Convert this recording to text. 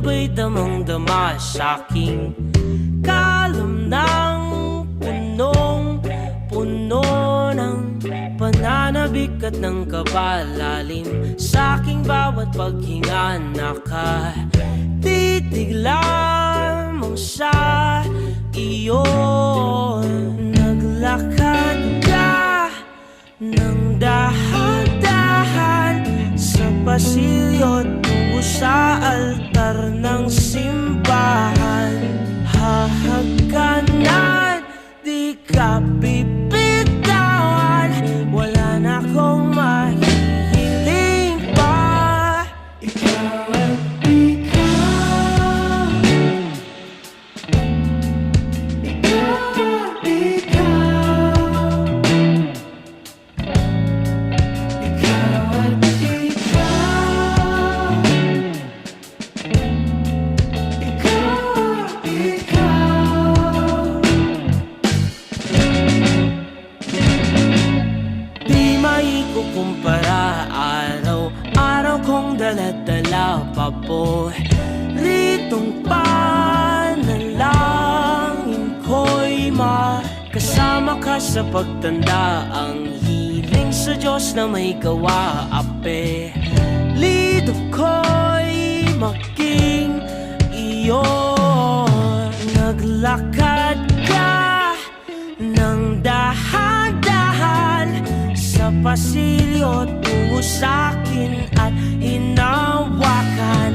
aba'y damang-dama sa'king kalam ng punong-puno ng pananabik at ng kabalalim. Sa'king bawat paghinga nakatitig lamang sa iyo. Naglakad ka ng dahan-dahan sa pasilyo tungo sa altar ng simbahan. Hahagkanan, di ka bibitawan, wala na akong mahihiling pa. Ikaw at ikaw, ikaw at ikaw, ikaw at ikaw, ikaw at ikaw. Di maikukumpara, araw-araw kong dala-dala paboritong panalangin ko'y makasama ka sa pagtanda. Ang hiling sa Diyos na may gawa, apelido ko'y maging iyo. Naglakad ka ng dahan-dahan sa pasilyo tungo sa'kin at hinawakan